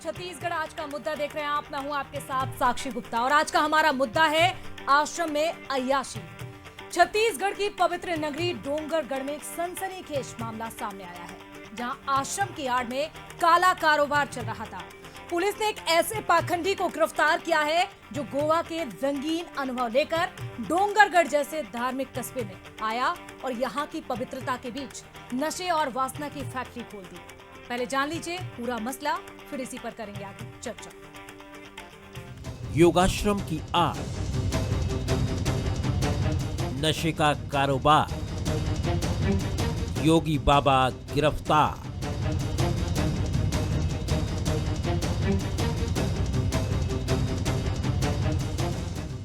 छत्तीसगढ़ आज का मुद्दा देख रहे हैं आप। मैं हूं आपके साथ साक्षी गुप्ता और आज का हमारा मुद्दा है आश्रम में अय्याशी। छत्तीसगढ़ की पवित्र नगरी डोंगरगढ़ में एक सनसनीखेज मामला सामने आया है, जहां आश्रम की आड़ में काला कारोबार चल रहा था। पुलिस ने एक ऐसे पाखंडी को गिरफ्तार किया है जो गोवा के रंगीन अनुभव लेकर डोंगरगढ़ जैसे धार्मिक कस्बे में आया और यहाँ की पवित्रता के बीच नशे और वासना की फैक्ट्री खोल दी। पहले जान लीजिए पूरा मसला, फिर इसी पर करेंगे आगे चर्चा। योगाश्रम की आड़, नशे का कारोबार, योगी बाबा गिरफ्तार।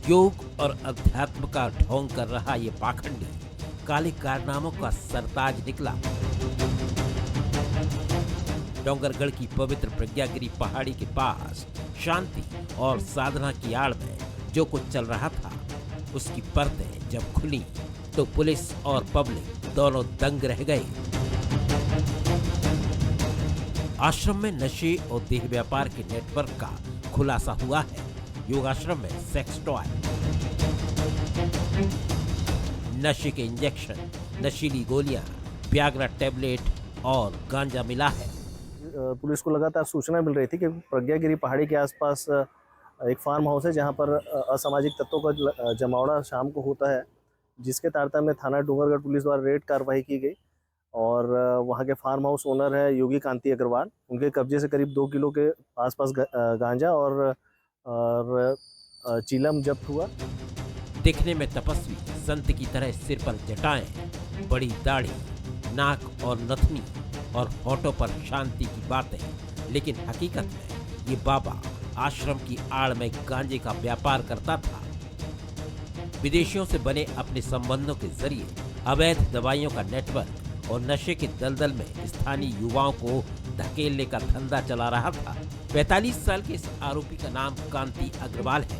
योग और अध्यात्म का ढोंग कर रहा ये पाखंडी काले कारनामों का सरताज निकला। डोंगरगढ़ की पवित्र प्रज्ञागिरी पहाड़ी के पास शांति और साधना की आड़ में जो कुछ चल रहा था, उसकी परतें जब खुली तो पुलिस और पब्लिक दोनों दंग रह गए। आश्रम में नशे और देह व्यापार के नेटवर्क का खुलासा हुआ है। योगाश्रम में सेक्स टॉय, नशे के इंजेक्शन, नशीली गोलियां, व्याग्रा टैबलेट और गांजा मिला है। पुलिस को लगातार सूचना मिल रही थी कि प्रज्ञागिरी पहाड़ी के आसपास एक फार्म हाउस है जहां पर असामाजिक तत्वों का जमावड़ा शाम को होता है, जिसके तारतम्य में थाना डोंगरगढ़ पुलिस द्वारा रेड कार्रवाई की गई और वहां के फार्म हाउस ओनर है योगी कांति अग्रवाल। उनके कब्जे से करीब 2 किलो के आसपास गांजा और चीलम जब्त हुआ। दिखने में तपस्वी संत की तरह सिर पर जटाएं, बड़ी दाढ़ी, नाक और नथनी और होठों पर शांति की बातें, लेकिन हकीकत में ये बाबा आश्रम की आड़ में गांजे का व्यापार करता था। विदेशियों से बने अपने संबंधों के जरिए अवैध दवाइयों का नेटवर्क और नशे के दलदल में स्थानीय युवाओं को धकेलने का धंधा चला रहा था। 45 साल के इस आरोपी का नाम कांति अग्रवाल है।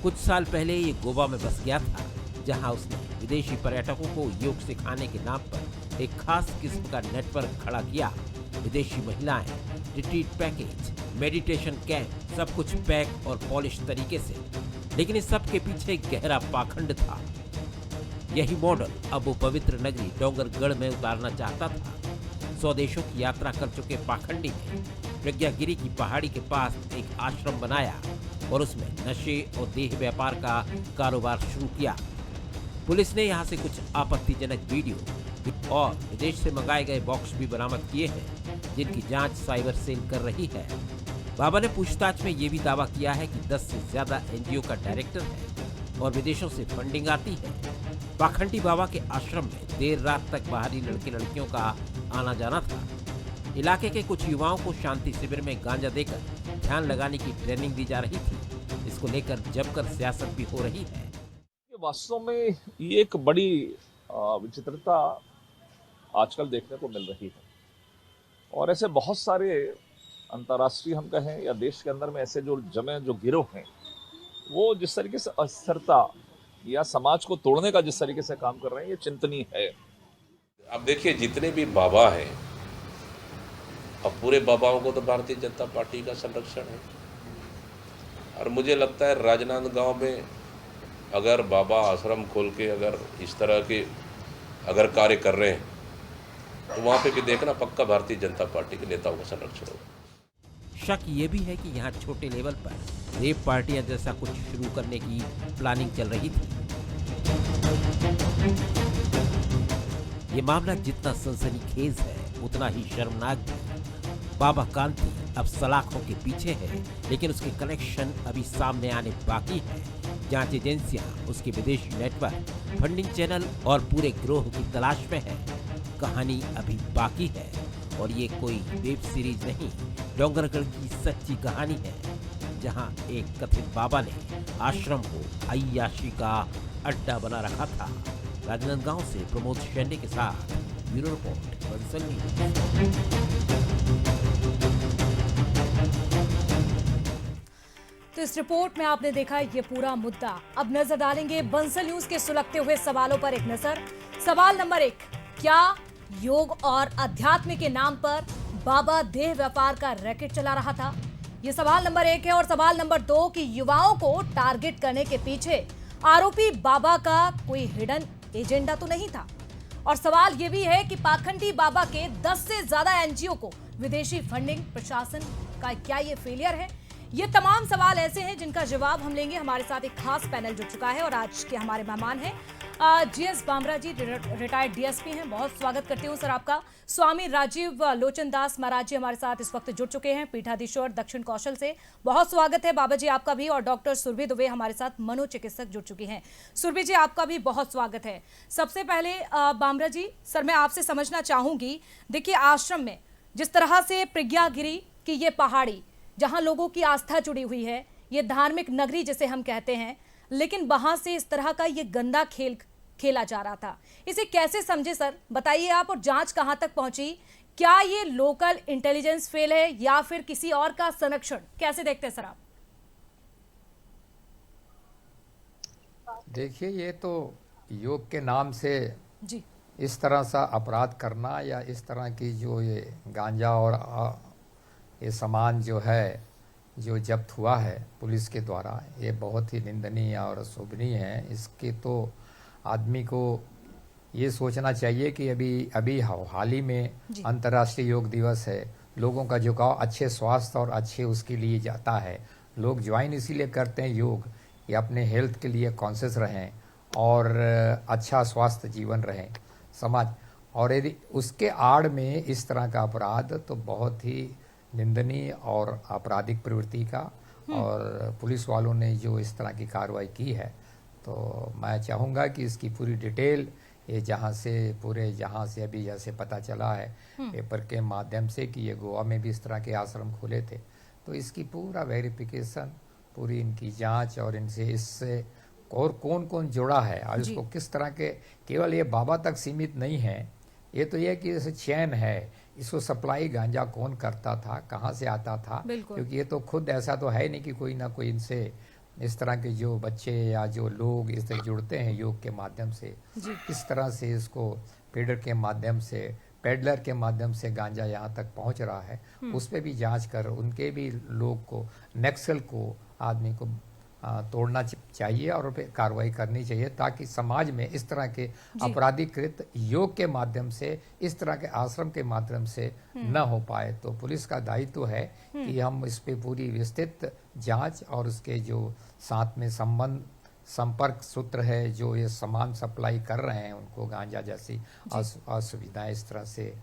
कुछ साल पहले ये गोवा में बस गया था, जहां उसने विदेशी पर्यटकों को योग सिखाने के नाम पर एक खास किस्म का नेटवर्क खड़ा किया। विदेशी महिलाएं, रिट्रीट पैकेज, मेडिटेशन कैंप, सब कुछ पैक और पॉलिश तरीके से, लेकिन इस सब के पीछे गहरा पाखंड था। यही मॉडल अब वो पवित्र नगरी डोंगरगढ़ में उतारना चाहता था। स्वदेशों की यात्रा कर चुके पाखंडी ने प्रज्ञागिरी की पहाड़ी के पास एक आश्रम बनाया और उसमें नशे और देह व्यापार का कारोबार शुरू किया। पुलिस ने यहाँ से कुछ आपत्तिजनक वीडियो और विदेश से मंगाए गए बॉक्स भी बरामद किए हैं, जिनकी जांच साइबर सेल कर रही है। बाबा ने पूछताछ में ये भी दावा किया है कि 10 से ज्यादा एनजीओ का डायरेक्टर है और विदेशों से फंडिंग आती है। पाखंडी बाबा के आश्रम में देर रात तक बाहरी लड़के लड़कियों का आना जाना था। इलाके के कुछ युवाओं को शांति शिविर में गांजा देकर ध्यान लगाने की ट्रेनिंग दी जा रही थी। इसको लेकर जमकर सियासत भी हो रही है। वास्तव में ये एक बड़ी विचित्रता आजकल देखने को मिल रही है और ऐसे बहुत सारे अंतर्राष्ट्रीय हम कहें या देश के अंदर में ऐसे जो गिरोह हैं, वो जिस तरीके से अस्थिरता या समाज को तोड़ने का जिस तरीके से काम कर रहे हैं, ये चिंतनीय है। अब देखिए, जितने भी बाबा हैं, अब पूरे बाबाओं को तो भारतीय जनता पार्टी का संरक्षण है और मुझे लगता है राजनांदगांव में अगर बाबा आश्रम खोल के अगर इस तरह के अगर कार्य कर रहे हैं तो वहाँ पे भी देखना पक्का भारतीय जनता पार्टी के नेताओं का संरक्षण होगा। शक ये भी है कि यहाँ छोटे लेवल पर रेप पार्टियां जैसा कुछ शुरू करने की प्लानिंग चल रही थी। ये मामला जितना सनसनीखेज है उतना ही शर्मनाक भी। बाबा कांति अब सलाखों के पीछे है, लेकिन उसके कनेक्शन अभी सामने आने बाकी है। जांच एजेंसियां उसके विदेशी नेटवर्क, फंडिंग चैनल और पूरे गिरोह की तलाश में है। कहानी अभी बाकी है और ये कोई वेब सीरीज नहीं, डोंगरगढ़ की सच्ची कहानी है, जहां एक कथित बाबा ने आश्रम को अय्याशी का अड्डा बना रखा था। राजनांदगांव से प्रमोद शेंडे के साथ ब्यूरो रिपोर्ट, बंसल न्यूज। तो इस रिपोर्ट में आपने देखा ये पूरा मुद्दा। अब नजर डालेंगे बंसल न्यूज के सुलगते हुए सवालों पर एक नजर। सवाल नंबर 1, क्या योग और अध्यात्म के नाम पर बाबा देह व्यापार का रैकेट चला रहा था? ये सवाल नंबर 1 है। और सवाल नंबर 2 कि युवाओं को टारगेट करने के पीछे आरोपी बाबा का कोई हिडन एजेंडा तो नहीं था? और सवाल यह भी है कि पाखंडी बाबा के 10 से ज्यादा एनजीओ को विदेशी फंडिंग, प्रशासन का क्या ये फेलियर है? ये तमाम सवाल ऐसे हैं जिनका जवाब हम लेंगे। हमारे साथ एक खास पैनल जुड़ चुका है और आज के हमारे मेहमान हैं जीएस बामरा जी, रिटायर्ड डीएसपी हैं। बहुत स्वागत करती हूँ सर आपका। स्वामी राजीव लोचन दास महाराज जी हमारे साथ इस वक्त जुड़ चुके हैं पीठाधीश्वर दक्षिण कौशल से। बहुत स्वागत है बाबा जी आपका भी। और डॉक्टर सुरभि दुबे हमारे साथ मनोचिकित्सक जुड़ चुकी हैं। सुरभि जी आपका भी बहुत स्वागत है। सबसे पहले बामरा जी, सर मैं आपसे समझना चाहूंगी, देखिए आश्रम में जिस तरह से प्रज्ञागिरी की ये पहाड़ी जहां लोगों की आस्था जुड़ी हुई है, ये धार्मिक नगरी जिसे हम कहते हैं, लेकिन वहां से इस तरह का ये गंदा खेल खेला जा रहा था, इसे कैसे समझे सर? बताइए आप। और जांच कहां तक पहुंची? क्या ये लोकल इंटेलिजेंस फेल है या फिर किसी और का संरक्षण? कैसे देखते हैं सर आप? देखिए, ये तो योग के नाम से जी इस तरह सा अपराध करना या इस तरह की जो ये गांजा और ये सामान जो है जो जब्त हुआ है पुलिस के द्वारा, ये बहुत ही निंदनीय और शोभनीय है। इसके तो आदमी को ये सोचना चाहिए कि अभी हाल ही में अंतर्राष्ट्रीय योग दिवस है। लोगों का झुकाव अच्छे स्वास्थ्य और अच्छे उसके लिए जाता है। लोग ज्वाइन इसीलिए करते हैं योग, ये अपने हेल्थ के लिए कॉन्शियस रहें और अच्छा स्वास्थ्य जीवन रहें समाज। और यदि उसके आड़ में इस तरह का अपराध तो बहुत ही निंदनीय और आपराधिक प्रवृत्ति का, और पुलिस वालों ने जो इस तरह की कार्रवाई की है, तो मैं चाहूँगा कि इसकी पूरी डिटेल ये जहाँ से अभी जैसे पता चला है पेपर के माध्यम से कि ये गोवा में भी इस तरह के आश्रम खुले थे, तो इसकी पूरा वेरिफिकेशन, पूरी इनकी जांच और इससे और कौन कौन जुड़ा है और इसको किस तरह के, केवल ये बाबा तक सीमित नहीं है। ये तो ये कि जैसे चैन है, इसको सप्लाई गांजा कौन करता था, कहाँ से आता था, क्योंकि ये तो खुद ऐसा तो है नहीं कि कोई ना कोई इनसे इस तरह के जो बच्चे या जो लोग इससे जुड़ते हैं योग के माध्यम से, इस तरह से इसको पेडलर के माध्यम से गांजा यहाँ तक पहुँच रहा है, उस पर भी जांच कर उनके भी लोग को, नक्सल को, आदमी को तोड़ना चाहिए और पे कार्रवाई करनी चाहिए, ताकि समाज में इस तरह के आपराधिकृत योग के माध्यम से, इस तरह के आश्रम के माध्यम से न हो पाए। तो पुलिस का दायित्व है कि हम इस पे पूरी विस्तृत जांच और उसके जो साथ में संपर्क सूत्र है, जो ये सामान सप्लाई कर रहे हैं उनको गांजा जैसी असुविधाएं, इस तरह से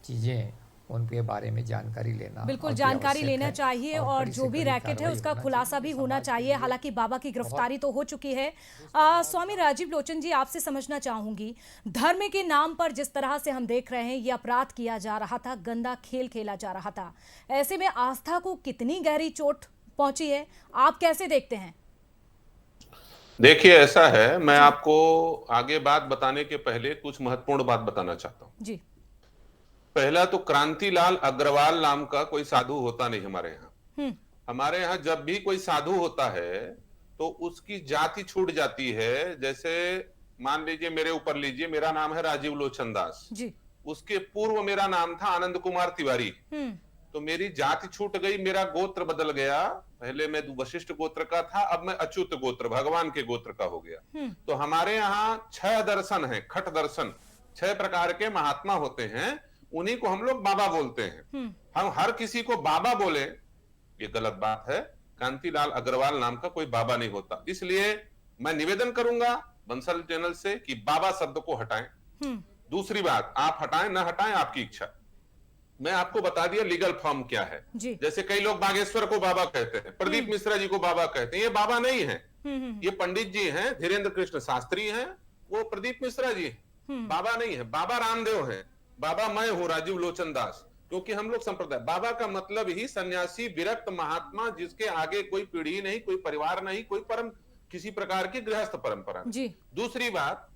चीजें, उनके बारे में जानकारी लेना बिल्कुल जानकारी लेना चाहिए और जो भी रैकेट है उसका खुलासा भी होना चाहिए। हालांकि बाबा की गिरफ्तारी तो हो चुकी है। स्वामी राजीव लोचन जी आपसे समझना चाहूंगी, धर्म के नाम पर जिस तरह से हम देख रहे हैं ये अपराध किया जा रहा था, गंदा खेल खेला जा रहा था, ऐसे में आस्था को कितनी गहरी चोट पहुंची है, आप कैसे देखते हैं? देखिए ऐसा है, मैं आपको आगे बात बताने के पहले कुछ महत्वपूर्ण बात बताना चाहता हूं। जी, पहला तो क्रांतिलाल अग्रवाल नाम का कोई साधु होता नहीं हमारे यहाँ। हमारे यहाँ जब भी कोई साधु होता है तो उसकी जाति छूट जाती है। जैसे मान लीजिए मेरे ऊपर लीजिए, मेरा नाम है राजीव लोचन दास जी। उसके पूर्व मेरा नाम था आनंद कुमार तिवारी। तो मेरी जाति छूट गई, मेरा गोत्र बदल गया। पहले मैं वशिष्ठ गोत्र का था, अब मैं अच्युत गोत्र, भगवान के गोत्र का हो गया। तो हमारे यहाँ 6 दर्शन है, खट दर्शन, 6 प्रकार के महात्मा होते हैं, उन्हीं को हम लोग बाबा बोलते हैं। हम हर किसी को बाबा बोले ये गलत बात है। कांतिलाल अग्रवाल नाम का कोई बाबा नहीं होता। इसलिए मैं निवेदन करूंगा बंसल चैनल से कि बाबा शब्द को हटाएं। दूसरी बात, आप हटाएं ना हटाएं आपकी इच्छा। मैं आपको बता दिया लीगल फॉर्म क्या है। जैसे कई लोग बागेश्वर को बाबा कहते हैं, प्रदीप मिश्रा जी को बाबा कहते हैं, ये बाबा नहीं है, ये पंडित जी हैं, धीरेन्द्र कृष्ण शास्त्री हैं, वो प्रदीप मिश्रा जी बाबा नहीं है। बाबा रामदेव है, बाबा मैं हूं राजीव लोचन दास, क्योंकि हम लोग संप्रदाय, बाबा का मतलब ही सन्यासी, विरक्त महात्मा, जिसके आगे कोई पीढ़ी नहीं, कोई परिवार नहीं, कोई किसी प्रकार की गृहस्थ परंपरा नहीं। दूसरी बात,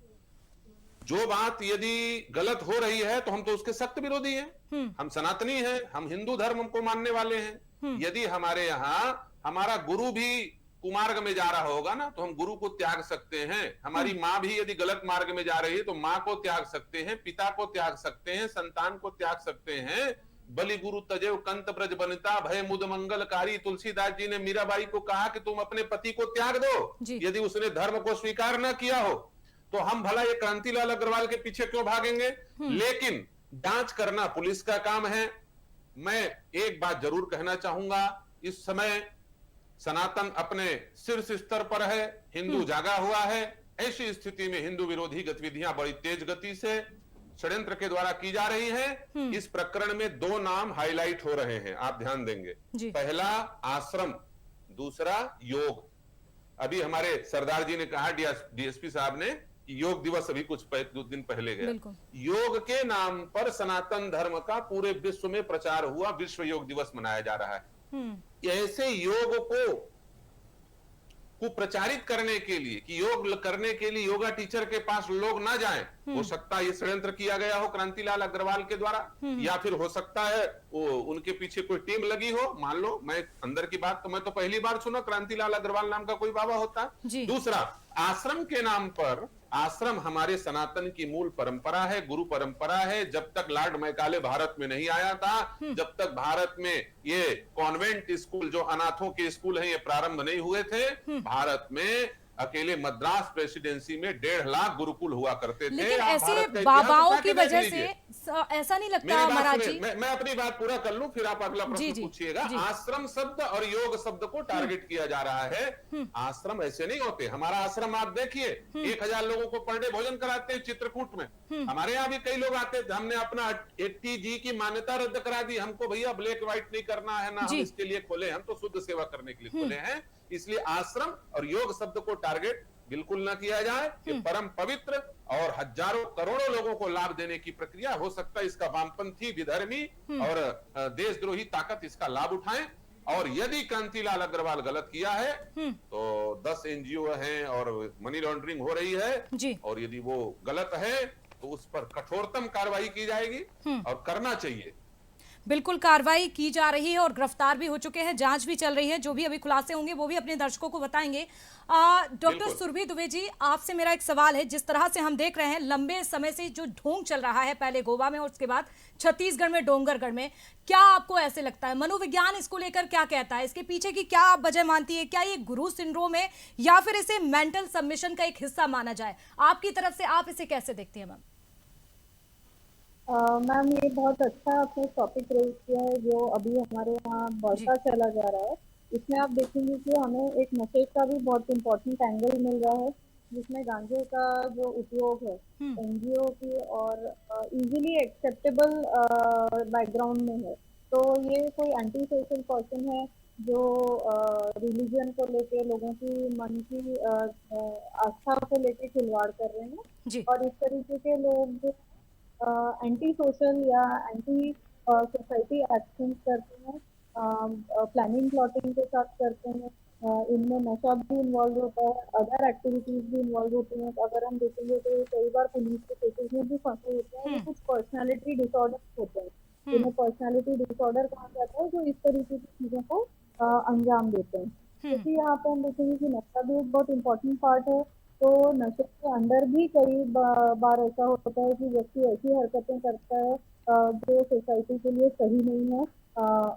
जो बात यदि गलत हो रही है तो हम तो उसके सख्त विरोधी हैं। हम सनातनी हैं, हम हिंदू धर्म को मानने वाले हैं। यदि हमारे यहाँ हमारा गुरु भी कुमार्ग में जा रहा होगा ना, तो हम गुरु को त्याग सकते हैं। हमारी माँ भी यदि गलत मार्ग में जा रही है तो माँ को त्याग सकते हैं, पिता को त्याग सकते हैं, संतान को त्याग सकते हैं। बलि गुरु तजेव कंत ब्रज बनिता भय मुद मंगलकारी। तुलसीदास जी ने मीराबाई को कहा कि तुम अपने पति को त्याग दो, यदि उसने धर्म को स्वीकार न किया हो तो हम भला ये क्रांतिलाल अग्रवाल के पीछे क्यों भागेंगे। लेकिन जांच करना पुलिस का काम है। मैं एक बात जरूर कहना चाहूंगा, इस समय सनातन अपने शीर्ष स्तर पर है, हिंदू जागा हुआ है। ऐसी स्थिति में हिंदू विरोधी गतिविधियां बड़ी तेज गति से षड्यंत्र के द्वारा की जा रही हैं। इस प्रकरण में दो नाम हाईलाइट हो रहे हैं, आप ध्यान देंगे। पहला आश्रम, दूसरा योग। अभी हमारे सरदार जी ने कहा, डीएसपी साहब ने, कि योग दिवस अभी कुछ दिन पहले गया। योग के नाम पर सनातन धर्म का पूरे विश्व में प्रचार हुआ, विश्व योग दिवस मनाया जा रहा है। ऐसे योग को प्रचारित करने के लिए कि योग करने के लिए योगा टीचर के पास लोग ना जाएं, हो सकता है ये षड्यंत्र किया गया हो क्रांतिलाल अग्रवाल के द्वारा, या फिर हो सकता है वो उनके पीछे कोई टीम लगी हो। मान लो, मैं अंदर की बात तो मैं तो पहली बार सुना क्रांतिलाल अग्रवाल नाम का कोई बाबा होता। दूसरा, आश्रम के नाम पर, आश्रम हमारे सनातन की मूल परंपरा है, गुरु परंपरा है। जब तक लॉर्ड मैकाले भारत में नहीं आया था, जब तक भारत में ये कॉन्वेंट स्कूल जो अनाथों के स्कूल हैं ये प्रारंभ नहीं हुए थे, भारत में अकेले मद्रास प्रेसिडेंसी में 1.5 लाख गुरुकुल हुआ करते थे। लेकिन ऐसे बाबाओं की वजह से ऐसा नहीं लगता महाराज जी। मैं अपनी बात पूरा कर लूं, फिर आप अगला प्रश्न पूछिएगा। आश्रम शब्द और योग शब्द को टारगेट किया जा रहा है। आश्रम ऐसे नहीं होते। हमारा आश्रम आप देखिए, 1000 लोगों को पर डे भोजन कराते हैं चित्रकूट में। हमारे यहाँ भी कई लोग आते थे, हमने अपना 80G की मान्यता रद्द करा दी। हमको भैया ब्लैक व्हाइट नहीं करना है ना, हम इसके लिए खोले, हम तो शुद्ध सेवा करने के लिए खोले हैं। इसलिए आश्रम और योग शब्द को टारगेट बिल्कुल ना किया जाए। ये परम पवित्र और हजारों करोड़ों लोगों को लाभ देने की प्रक्रिया हो सकता है। इसका वामपंथी, विधर्मी और देशद्रोही ताकत इसका लाभ उठाएं। और यदि कांतिलाल अग्रवाल गलत किया है तो 10 एनजीओ हैं और मनी लॉन्ड्रिंग हो रही है, और यदि वो गलत है तो उस पर कठोरतम कार्रवाई की जाएगी और करना चाहिए। बिल्कुल कार्रवाई की जा रही है और गिरफ्तार भी हो चुके हैं, जांच भी चल रही है। जो भी अभी खुलासे होंगे वो भी अपने दर्शकों को बताएंगे। डॉक्टर सुरभि दुबे जी, आपसे मेरा एक सवाल है। जिस तरह से हम देख रहे हैं लंबे समय से जो ढोंग चल रहा है, पहले गोवा में और उसके बाद छत्तीसगढ़ में डोंगरगढ़ में, क्या आपको ऐसे लगता है, मनोविज्ञान इसको लेकर क्या कहता है, इसके पीछे की क्या आप वजह मानती है? क्या ये गुरु सिंड्रोम है या फिर इसे मेंटल सबमिशन का एक हिस्सा माना जाए? आपकी तरफ से आप इसे कैसे देखती है मैम? मैम, ये बहुत अच्छा आपने टॉपिक रेज किया है जो अभी हमारे यहाँ बढ़ता चला जा रहा है। इसमें आप देखेंगे कि हमें एक नशे का भी बहुत इम्पोर्टेंट एंगल मिल रहा है, जिसमें गांजे का जो उपयोग है एनजीओ की और इजीली एक्सेप्टेबल बैकग्राउंड में है। तो ये कोई एंटी सोशल पर्सन है जो रिलीजन को लेके, लोगों की मन की आस्था को लेके खिलवाड़ कर रहे हैं। और इस तरीके के लोग एंटी सोशल या एंटी सोसाइटी एक्शन करते हैं, प्लानिंग प्लॉटिंग के साथ करते हैं। इनमें नशा भी इन्वॉल्व होता है, अदर एक्टिविटीज भी इन्वॉल्व होती हैं। अगर हम देखेंगे तो कई बार पुलिस के केसेस में भी फंसे होते हैं। कुछ पर्सनालिटी डिसऑर्डर होते हैं, जिन्हें पर्सनालिटी डिसऑर्डर कहा जाता है, जो इस तरीके की चीजों को अंजाम देते हैं। क्योंकि यहाँ पे हम देखेंगे कि नशा भी एक बहुत इम्पोर्टेंट पार्ट है। तो नशे के अंदर भी कई बार ऐसा होता है कि व्यक्ति ऐसी हरकतें करता है जो सोसाइटी के लिए सही नहीं है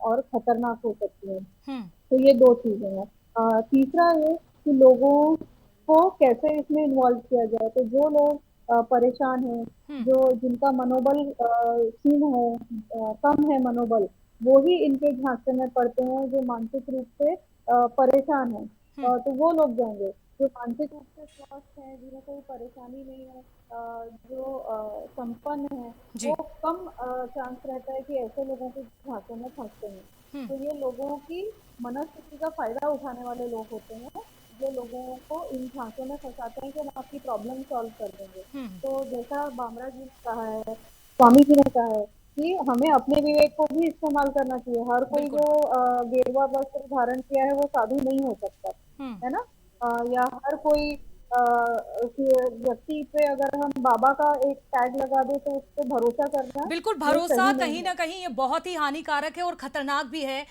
और खतरनाक हो सकती है। तो ये दो चीजें हैं। तीसरा ये कि लोगों को कैसे इसमें इन्वॉल्व किया जाए। तो जो लोग परेशान हैं, जो जिनका मनोबल क्षीण है, कम है मनोबल, वो ही इनके झांसे में पड़ते हैं। जो मानसिक रूप से परेशान है तो वो लोग जाएंगे। जो मानसिक रूप से स्वस्थ हैं, जिन्हें कोई परेशानी नहीं है, जो संपन्न है, वो कम चांस रहता है कि ऐसे लोगों के झांसे में फंसते हैं। तो ये लोगों की मनस्थिति का फायदा उठाने वाले लोग होते हैं, जो लोगों को इन झांसों में फंसाते हैं कि हम आपकी प्रॉब्लम सॉल्व कर देंगे। तो जैसा बामरा जी ने कहा है, स्वामी जी ने कहा है कि हमें अपने विवेक को भी इस्तेमाल करना चाहिए। हर कोई जो गेरुआ वस्त्र धारण किया है वो साधु नहीं हो सकता, है ना। या हर कोई कि व्यक्ति पे अगर हम बाबा का एक टैग लगा दे तो उस पर भरोसा करना बिल्कुल, ये भरोसा सही नहीं कहीं है। ना कहीं ये बहुत ही हानिकारक है और खतरनाक भी है।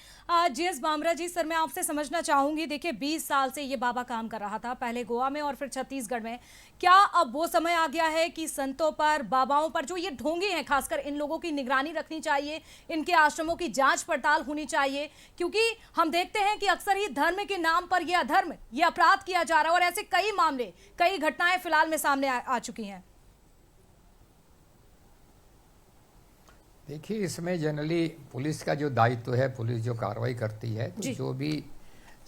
जीएस बामरा जी, सर मैं आपसे समझना चाहूंगी, देखिए 20 साल से ये बाबा काम कर रहा था, पहले गोवा में और फिर छत्तीसगढ़ में। क्या अब वो समय आ गया है कि संतों पर, बाबाओं पर, जो ये ढोंगी हैं, खासकर इन लोगों की निगरानी रखनी चाहिए, इनके आश्रमों की जांच पड़ताल होनी चाहिए? क्योंकि हम देखते हैं कि अक्सर ही धर्म के नाम पर ये अधर्म, ये अपराध किया जा रहा है और ऐसे कई मामले, कई घटनाएं फिलहाल में सामने आ चुकी हैं। देखिए, इसमें जनरली पुलिस का जो दायित्व है, पुलिस जो कार्रवाई करती है, तो जो भी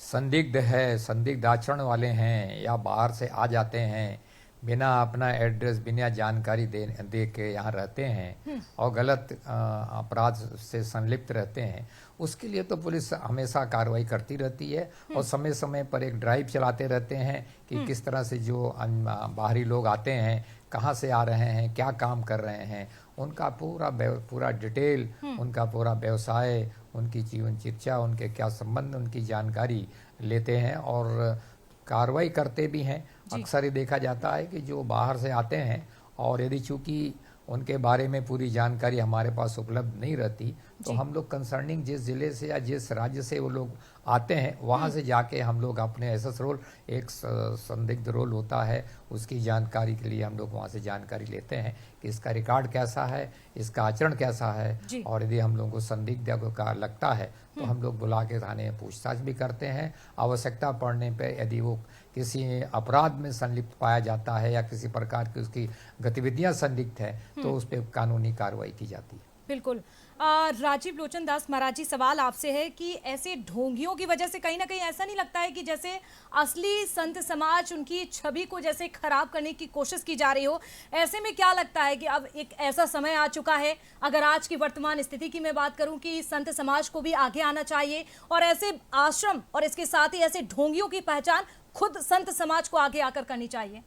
संदिग्ध है, संदिग्ध आचरण वाले हैं या बाहर से आ जाते हैं, बिना अपना एड्रेस, बिना जानकारी दे के यहाँ रहते हैं और गलत अपराध से संलिप्त रहते हैं, उसके लिए तो पुलिस हमेशा कार्रवाई करती रहती है और समय समय पर एक ड्राइव चलाते रहते हैं कि किस तरह से जो बाहरी लोग आते हैं, कहाँ से आ रहे हैं, क्या काम कर रहे हैं, उनका पूरा डिटेल, उनका पूरा व्यवसाय, उनकी जीवन चर्चा, उनके क्या संबंध, उनकी जानकारी लेते हैं और कार्रवाई करते भी हैं। अक्सर ये देखा जाता है कि जो बाहर से आते हैं और यदि चूंकि उनके बारे में पूरी जानकारी हमारे पास उपलब्ध नहीं रहती, तो हम लोग कंसर्निंग जिस जिले से या जिस राज्य से वो लोग आते हैं, वहाँ से जाके हम लोग अपने एसएस रोल, एक संदिग्ध रोल होता है, उसकी जानकारी के लिए हम लोग वहाँ से जानकारी लेते हैं कि इसका रिकॉर्ड कैसा है, इसका आचरण कैसा है, और यदि हम लोगों को संदिग्ध का लगता है तो हम लोग बुला के थाने में पूछताछ भी करते हैं। आवश्यकता पड़ने पे यदि वो किसी अपराध में संलिप्त पाया जाता है या किसी प्रकार की उसकी गतिविधियां संदिग्ध है तो उस पर कानूनी कार्रवाई की जाती है। बिल्कुल। राजीव लोचन दास महाराज जी, सवाल आपसे है कि ऐसे ढोंगियों की वजह से कहीं ना कहीं ऐसा नहीं लगता है कि जैसे असली संत समाज, उनकी छवि को जैसे खराब करने की कोशिश की जा रही हो? ऐसे में क्या लगता है कि अब एक ऐसा समय आ चुका है, अगर आज की वर्तमान स्थिति की मैं बात करूं, कि संत समाज को भी आगे आना चाहिए और ऐसे आश्रम और इसके साथ ही ऐसे ढोंगियों की पहचान खुद संत समाज को आगे आकर करनी चाहिए?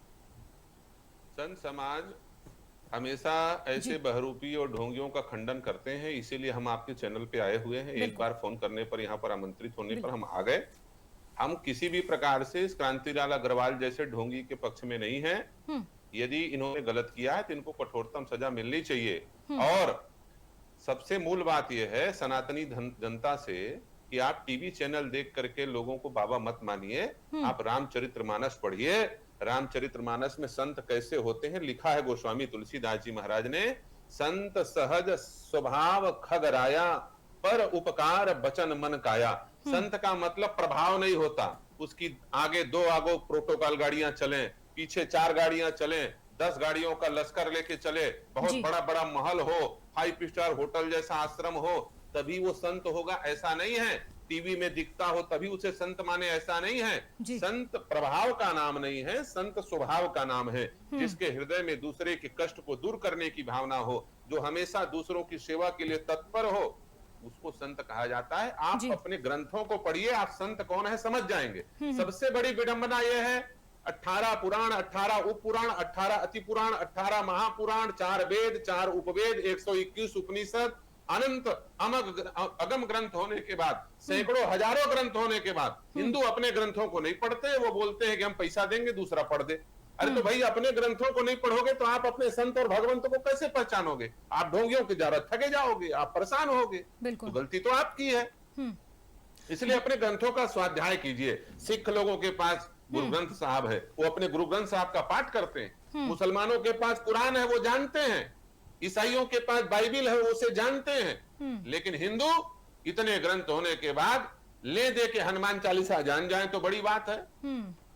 संत समाज हमेशा ऐसे बहरूपी और ढोंगियों का खंडन करते हैं, इसीलिए हम आपके चैनल पे आए हुए हैं। एक बार फोन करने पर, यहाँ पर आमंत्रित होने पर हम आ गए। हम किसी भी प्रकार से इस क्रांतिलाल अग्रवाल जैसे ढोंगी के पक्ष में नहीं हैं। यदि इन्होंने गलत किया है तो इनको कठोरतम सजा मिलनी चाहिए। और सबसे मूल बात यह है सनातनी जनता से कि आप टीवी चैनल देख करके लोगों को बाबा मत मानिए, आप रामचरितमानस पढ़िए। रामचरितमानस में संत कैसे होते हैं लिखा है गोस्वामी तुलसीदास जी महाराज ने। संत सहज स्वभाव खग राया, पर उपकार बचन मन काया। संत का मतलब प्रभाव नहीं होता, उसकी आगे दो आगो प्रोटोकॉल गाड़ियां चलें, पीछे 4 गाड़ियां चलें, 10 गाड़ियों का लश्कर लेके चले, बहुत बड़ा बड़ा महल हो, 5 स्टार होटल जैसा आश्रम हो, तभी वो संत होगा, ऐसा नहीं है। टीवी में दिखता हो तभी उसे संत माने, ऐसा नहीं है। संत प्रभाव का नाम नहीं है, संत स्वभाव का नाम है। जिसके हृदय में दूसरे के कष्ट को दूर करने की भावना हो, जो हमेशा दूसरों की सेवा के लिए तत्पर हो, उसको संत कहा जाता है। आप अपने ग्रंथों को पढ़िए, आप संत कौन है समझ जाएंगे। सबसे बड़ी विडंबना यह है 18 पुराण, 18 उपपुराण, 18 अति पुराण, 18 महापुराण, 4 वेद, 4 उपवेद, 121 उपनिषद, अनंत अगम ग्रंथ होने के बाद, सैकड़ों हजारों ग्रंथ होने के बाद हिंदू अपने ग्रंथों को नहीं पढ़ते। वो बोलते हैं कि हम पैसा देंगे दूसरा पढ़ दे। अरे तो भाई, अपने ग्रंथों को नहीं पढ़ोगे तो आप अपने संत और भगवंत को कैसे पहचानोगे? आप ढोंगियों की ज्यादा ठगे जाओगे, आप परेशान होगे। तो गलती तो आपकी है। इसलिए अपने ग्रंथों का स्वाध्याय कीजिए। सिख लोगों के पास गुरु ग्रंथ साहब है, वो अपने गुरु ग्रंथ साहब का पाठ करते हैं। मुसलमानों के पास कुरान है, वो जानते हैं। ईसाइयों के पास बाइबिल है, वो उसे जानते हैं। लेकिन हिंदू इतने ग्रंथ होने के बाद ले दे के हनुमान चालीसा जान जाए तो बड़ी बात है।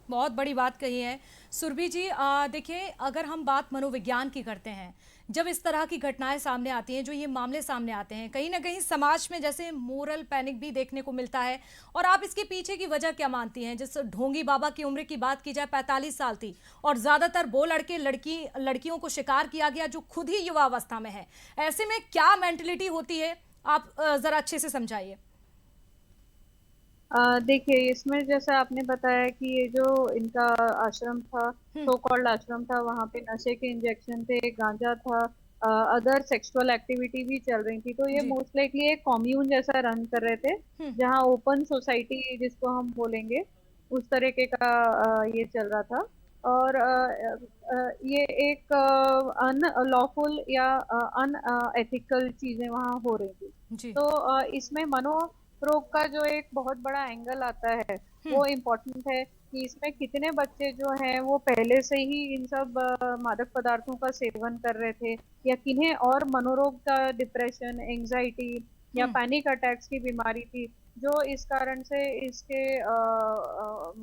बहुत बड़ी बात कही है सुरभि जी। देखिए, अगर हम बात मनोविज्ञान की करते हैं, जब इस तरह की घटनाएं सामने आती हैं, जो ये मामले सामने आते हैं, कहीं ना कहीं समाज में जैसे मोरल पैनिक भी देखने को मिलता है। और आप इसके पीछे की वजह क्या मानती हैं? जिस ढोंगी बाबा की उम्र की बात की जाए, 45 साल थी, और ज्यादातर वो लड़कियों को शिकार किया गया जो खुद ही युवा अवस्था में है। ऐसे में क्या मेंटलिटी होती है, आप जरा अच्छे से समझाइए। देखिए, इसमें जैसे आपने बताया कि ये जो इनका आश्रम था, सो कॉल्ड आश्रम था, वहाँ पे नशे के इंजेक्शन थे, गांजा था, अदर सेक्सुअल एक्टिविटी भी चल रही थी। तो ये मोस्ट लाइकली एक कॉम्यून जैसा रन कर रहे थे, जहाँ ओपन सोसाइटी जिसको हम बोलेंगे, उस तरीके का ये चल रहा था। और ये एक अनलॉफुल या अनएथिकल चीजें वहाँ हो रही थी। जी। तो इसमें मनोरोग का जो एक बहुत बड़ा एंगल आता है वो इम्पोर्टेंट है कि इसमें कितने बच्चे जो हैं वो पहले से ही इन सब मादक पदार्थों का सेवन कर रहे थे, या किन्हें और मनोरोग का डिप्रेशन, एंजाइटी या पैनिक अटैक्स की बीमारी थी, जो इस कारण से इसके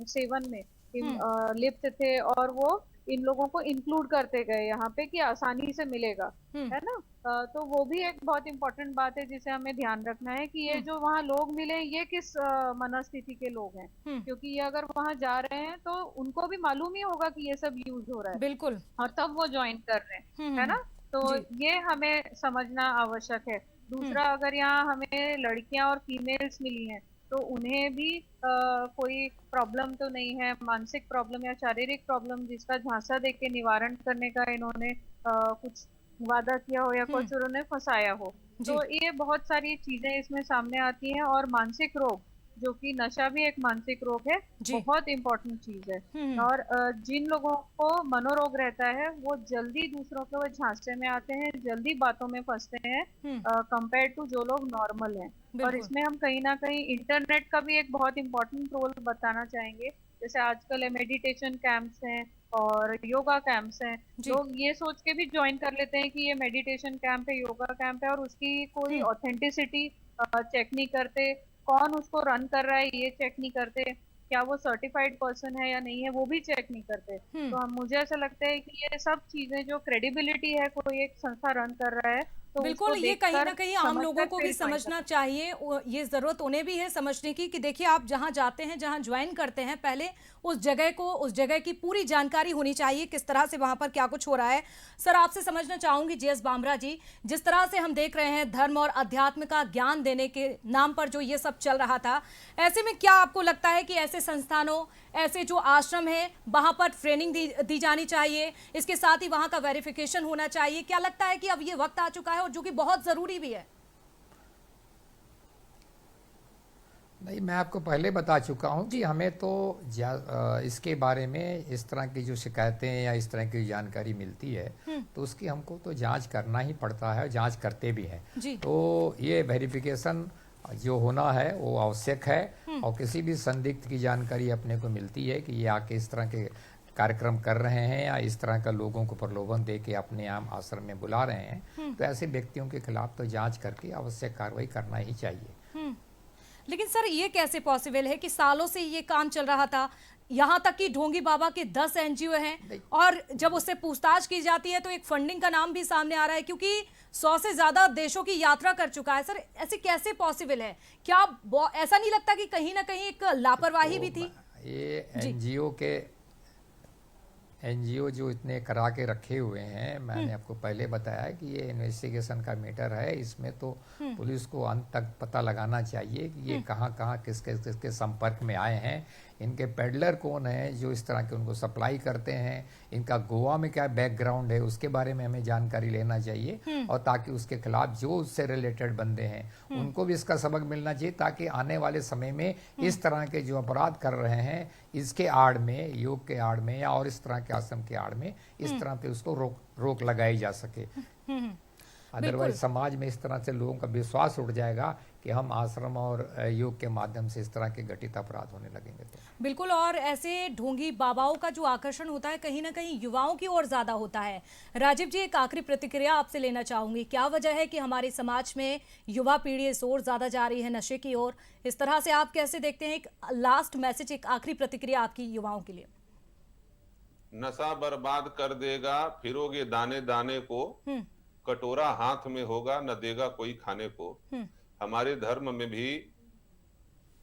सेवन में लिप्त थे, और वो इन लोगों को इंक्लूड करते गए यहाँ पे कि आसानी से मिलेगा, है ना। तो वो भी एक बहुत इंपॉर्टेंट बात है जिसे हमें ध्यान रखना है कि ये जो वहाँ लोग मिले ये किस मनस्थिति के लोग हैं, क्योंकि ये अगर वहाँ जा रहे हैं तो उनको भी मालूम ही होगा कि ये सब यूज हो रहा है, बिल्कुल। और तब वो ज्वाइन कर रहे हैं, है ना। तो ये हमें समझना आवश्यक है। दूसरा, अगर यहाँ हमें लड़कियां और फीमेल्स मिली हैं तो उन्हें भी कोई प्रॉब्लम तो नहीं है, मानसिक प्रॉब्लम या शारीरिक प्रॉब्लम जिसका झांसा देके के निवारण करने का इन्होंने कुछ वादा किया हो या कुछ उन्होंने फंसाया हो, तो ये बहुत सारी चीजें इसमें सामने आती हैं। और मानसिक रोग, जो कि नशा भी एक मानसिक रोग है, बहुत इंपॉर्टेंट चीज है। और जिन लोगों को मनोरोग रहता है वो जल्दी दूसरों के वो झांसे में आते हैं, जल्दी बातों में फंसते हैं कंपेयर टू जो लोग नॉर्मल हैं। और इसमें हम कहीं ना कहीं इंटरनेट का भी एक बहुत इंपॉर्टेंट रोल बताना चाहेंगे। जैसे आजकल मेडिटेशन कैंप्स हैं और योगा कैंप्स हैं, लोग ये सोच के भी ज्वाइन कर लेते हैं कि ये मेडिटेशन कैंप है, योगा कैंप है, और उसकी कोई ऑथेंटिसिटी चेक नहीं करते, कौन उसको रन कर रहा है ये चेक नहीं करते, क्या वो सर्टिफाइड पर्सन है या नहीं है वो भी चेक नहीं करते। तो मुझे ऐसा लगता है कि ये सब चीजें जो क्रेडिबिलिटी है कोई एक संस्था रन कर रहा है, तो बिल्कुल, ये कहीं ना कहीं आम लोगों को भी समझना चाहिए, ये जरूरत उन्हें भी है समझने की कि देखिए आप जहां जाते हैं, जहां ज्वाइन करते हैं, पहले उस जगह की पूरी जानकारी होनी चाहिए, किस तरह से वहां पर क्या कुछ हो रहा है। सर, आपसे समझना चाहूंगी जीएस बामरा जी, जिस तरह से हम देख रहे हैं धर्म और अध्यात्म का ज्ञान देने के नाम पर जो ये सब चल रहा था, ऐसे में क्या आपको लगता है कि ऐसे संस्थानों, ऐसे जो आश्रम है वहां पर ट्रेनिंग दी जानी चाहिए, इसके साथ ही वहां का वेरिफिकेशन होना चाहिए? क्या लगता है कि अब ये वक्त आ चुका है और जो कि बहुत जरूरी भी है? नहीं, मैं आपको पहले बता चुका हूं कि हमें तो इसके बारे में इस तरह की जो शिकायतें या इस तरह की जानकारी मिलती है तो उसकी हमको तो जांच करना ही पड़ता है, जांच करते भी हैं। तो ये वेरिफिकेशन जो होना है वो आवश्यक है, और किसी भी संदिग्ध की जानकारी अपने को मिलती है कि ये आके इस तरह के कार्यक्रम कर रहे हैं या इस तरह का लोगों को प्रलोभन दे के अपने यहाँ आश्रम में बुला रहे हैं, तो ऐसे व्यक्तियों के खिलाफ तो जांच करके आवश्यक कार्रवाई करना ही चाहिए। लेकिन सर, ये कैसे पॉसिबल है कि सालों से ये काम चल रहा था, यहाँ तक कि ढोंगी बाबा के 10 एनजीओ हैं, और जब उससे पूछताछ की जाती है तो एक फंडिंग का नाम भी सामने आ रहा है, क्योंकि 100 से ज्यादा देशों की यात्रा कर चुका है। सर, ऐसे कैसे पॉसिबल है? क्या ऐसा नहीं लगता कि कहीं ना कहीं एक लापरवाही भी थी? ये एनजीओ जो इतने करा के रखे हुए हैं, मैंने आपको पहले बताया कि ये इन्वेस्टिगेशन का मैटर है, इसमें तो पुलिस को अंत तक पता लगाना चाहिए कि ये कहाँ किसके संपर्क में आए हैं, इनके पेडलर कौन है जो इस तरह के उनको सप्लाई करते हैं, इनका गोवा में क्या बैकग्राउंड है उसके बारे में हमें जानकारी लेना चाहिए, और ताकि उसके खिलाफ जो उससे रिलेटेड बंदे हैं उनको भी इसका सबक मिलना चाहिए, ताकि आने वाले समय में इस तरह के जो अपराध कर रहे हैं इसके आड़ में, योग के आड़ में या और इस तरह के आश्रम के आड़ में इस तरह पे उसको रोक लगाई जा सके। अदरवाइज समाज में इस तरह से लोगों का विश्वास उठ जाएगा कि हम आश्रम और योग के माध्यम से इस तरह के घटित अपराध होने लगेंगे। तो बिल्कुल, और ऐसे ढोंगी बाबाओं का जो आकर्षण होता है कहीं ना कहीं युवाओं की ओर ज्यादा होता है। राजीव जी, एक आखिरी प्रतिक्रिया आपसे लेना चाहूंगी, क्या वजह है कि हमारे समाज में युवा पीढ़ी इस ओर ज्यादा जा रही है, नशे की ओर? इस तरह से आप कैसे देखते हैं? एक लास्ट मैसेज, एक आखिरी प्रतिक्रिया आपकी युवाओं के लिए। नशा बर्बाद कर देगा, फिरोगे दाने दाने को, कटोरा हाथ में होगा न देगा कोई खाने को। हमारे धर्म में भी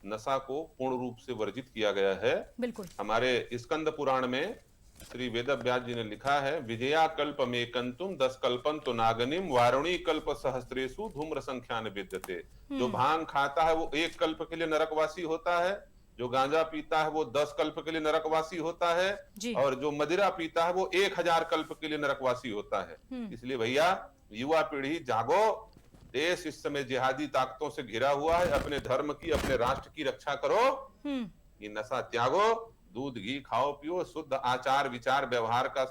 नशा को पूर्ण रूप से वर्जित किया गया है। बिल्कुल। हमारे स्कंद पुराण में श्री वेद व्यास जी ने लिखा है, विजया कल्प में कंतुम 10 कल्पन तो नागनिम वारुणी कल्प सहस्त्रेषु धूम्र संख्यान विद्यते। जो भांग खाता है वो 1 कल्प के लिए नरकवासी होता है, जो गांजा पीता है वो 10 कल्प के लिए नरकवासी होता है, और जो मदिरा पीता है वो 1000 कल्प के लिए नरकवासी होता है। इसलिए भैया, युवा पीढ़ी जागो, देश इस समय जिहादी ताकतों से घिरा हुआ है, अपने धर्म की, अपने राष्ट्र की रक्षा करो, ये नशा त्यागो दूध घी खाओ पियो, शुद्ध आचार विचार व्यवहार का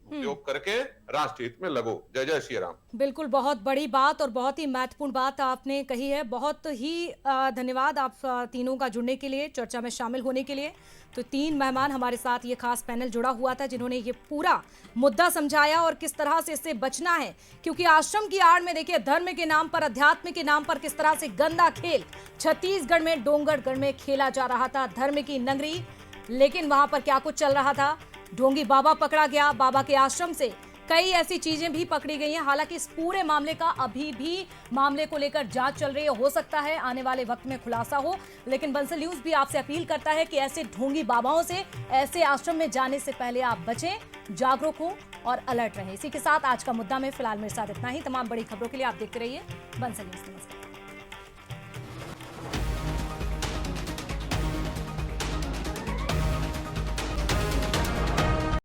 उपयोग करके राष्ट्र हित में लगो। जय जय श्री राम। बिल्कुल, बहुत बड़ी बात और बहुत ही महत्वपूर्ण बात आपने कही है। बहुत ही धन्यवाद आप तीनों का जुड़ने के लिए, चर्चा में शामिल होने के लिए। तो 3 मेहमान हमारे साथ ये खास पैनल जुड़ा हुआ था जिन्होंने ये पूरा मुद्दा समझाया और किस तरह से इससे बचना है, क्योंकि आश्रम की आड़ में देखिए धर्म के नाम पर, अध्यात्म के नाम पर किस तरह से गंदा खेल छत्तीसगढ़ में डोंगरगढ़ में खेला जा रहा था। धर्म की नगरी, लेकिन वहां पर क्या कुछ चल रहा था। ढोंगी बाबा पकड़ा गया, बाबा के आश्रम से कई ऐसी चीजें भी पकड़ी गई हैं। हालांकि इस पूरे मामले का अभी भी मामले को लेकर जांच चल रही है, हो सकता है आने वाले वक्त में खुलासा हो। लेकिन बंसल न्यूज भी आपसे अपील करता है कि ऐसे ढोंगी बाबाओं से, ऐसे आश्रम में जाने से पहले आप बचें, जागरूक हो और अलर्ट रहें। इसी के साथ आज का मुद्दा में फिलहाल मेरे साथ इतना ही। तमाम बड़ी खबरों के लिए आप देखते रहिए बंसल न्यूज। नमस्कार।